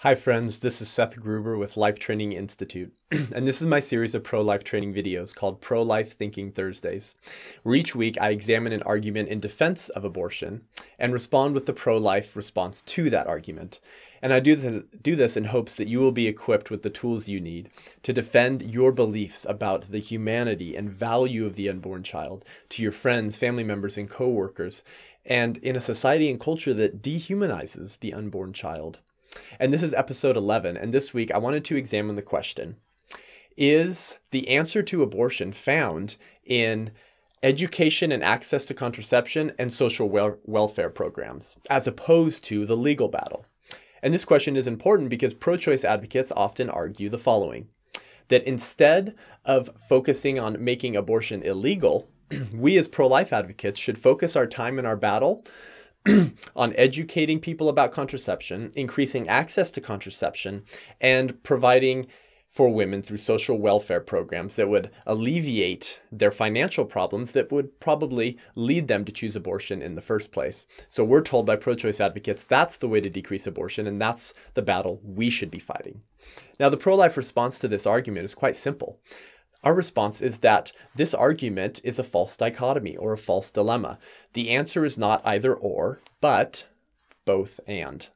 Hi friends, this is Seth Gruber with Life Training Institute, and this is my series of pro-life training videos called Pro-Life Thinking Thursdays, where each week I examine an argument in defense of abortion and respond with the pro-life response to that argument. And I do this in hopes that you will be equipped with the tools you need to defend your beliefs about the humanity and value of the unborn child to your friends, family members, and co-workers, and in a society and culture that dehumanizes the unborn child. And this is episode 11, and this week I wanted to examine the question: is the answer to abortion found in education and access to contraception and social welfare programs, as opposed to the legal battle? And this question is important because pro-choice advocates often argue the following: that instead of focusing on making abortion illegal, we as pro-life advocates should focus our time in our battle on educating people about contraception, increasing access to contraception, and providing for women through social welfare programs that would alleviate their financial problems that would probably lead them to choose abortion in the first place. So we're told by pro-choice advocates that's the way to decrease abortion, and that's the battle we should be fighting. Now, the pro-life response to this argument is quite simple. Our response is that this argument is a false dichotomy or a false dilemma. The answer is not either or, but both and.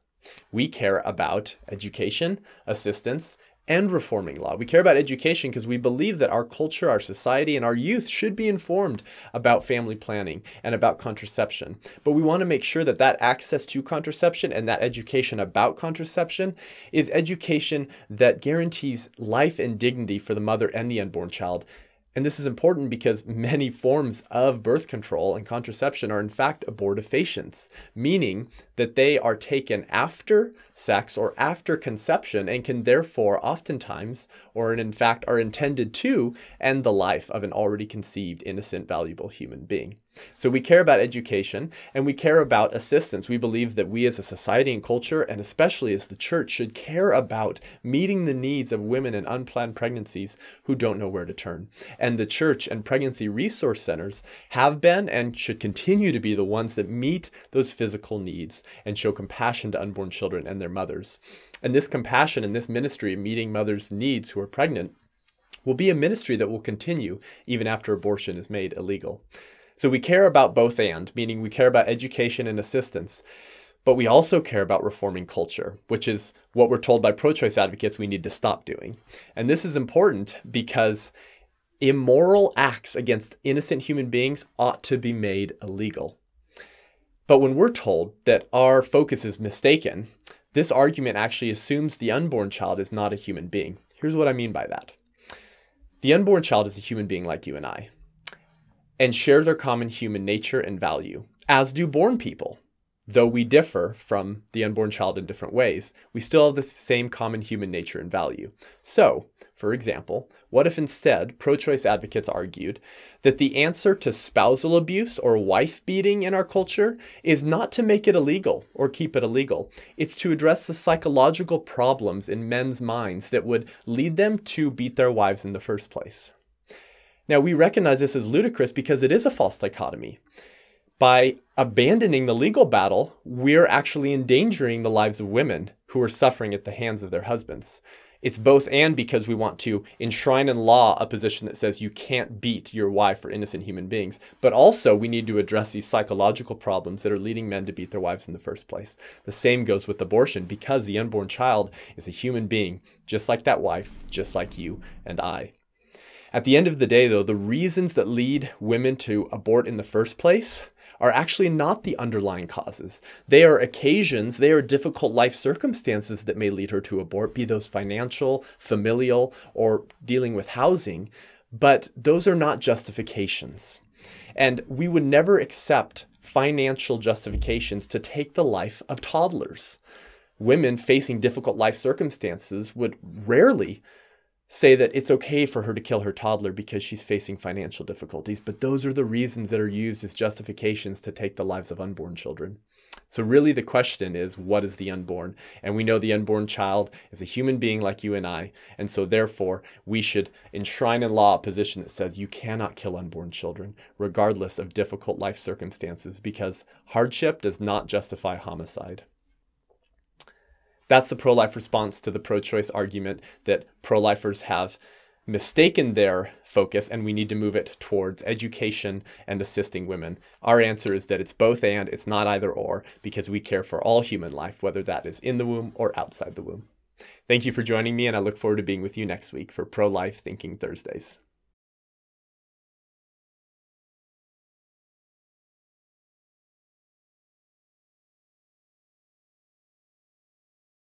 We care about education, assistance, and reforming law. We care about education because we believe that our culture, our society, and our youth should be informed about family planning and about contraception. But we want to make sure that that access to contraception and that education about contraception is education that guarantees life and dignity for the mother and the unborn child. And this is important because many forms of birth control and contraception are in fact abortifacients, meaning that they are taken after sex or after conception and can therefore oftentimes, or in fact are intended to, end the life of an already conceived, innocent, valuable human being. So we care about education and we care about assistance. We believe that we as a society and culture, and especially as the church, should care about meeting the needs of women in unplanned pregnancies who don't know where to turn. And the church and pregnancy resource centers have been and should continue to be the ones that meet those physical needs and show compassion to unborn children and their mothers. And this compassion and this ministry of meeting mothers' needs who are pregnant will be a ministry that will continue even after abortion is made illegal. So we care about both and, meaning we care about education and assistance, but we also care about reforming culture, which is what we're told by pro-choice advocates we need to stop doing. And this is important because immoral acts against innocent human beings ought to be made illegal. But when we're told that our focus is mistaken, this argument actually assumes the unborn child is not a human being. Here's what I mean by that. The unborn child is a human being like you and I, and shares our common human nature and value, as do born people. Though we differ from the unborn child in different ways, we still have the same common human nature and value. So, for example, what if instead pro-choice advocates argued that the answer to spousal abuse or wife beating in our culture is not to make it illegal or keep it illegal. It's to address the psychological problems in men's minds that would lead them to beat their wives in the first place. Now, we recognize this as ludicrous because it is a false dichotomy. By abandoning the legal battle, we're actually endangering the lives of women who are suffering at the hands of their husbands. It's both and because we want to enshrine in law a position that says you can't beat your wife or innocent human beings, but also we need to address these psychological problems that are leading men to beat their wives in the first place. The same goes with abortion because the unborn child is a human being, just like that wife, just like you and I. At the end of the day, though, the reasons that lead women to abort in the first place are actually not the underlying causes. They are occasions, they are difficult life circumstances that may lead her to abort, be those financial, familial, or dealing with housing, but those are not justifications. And we would never accept financial justifications to take the life of toddlers. Women facing difficult life circumstances would rarely say that it's okay for her to kill her toddler because she's facing financial difficulties, but those are the reasons that are used as justifications to take the lives of unborn children. So really the question is, what is the unborn? And we know the unborn child is a human being like you and I, and so therefore we should enshrine in law a position that says you cannot kill unborn children, regardless of difficult life circumstances, because hardship does not justify homicide. That's the pro-life response to the pro-choice argument that pro-lifers have mistaken their focus and we need to move it towards education and assisting women. Our answer is that it's both and, it's not either or, because we care for all human life, whether that is in the womb or outside the womb. Thank you for joining me, and I look forward to being with you next week for Pro-Life Thinking Thursdays.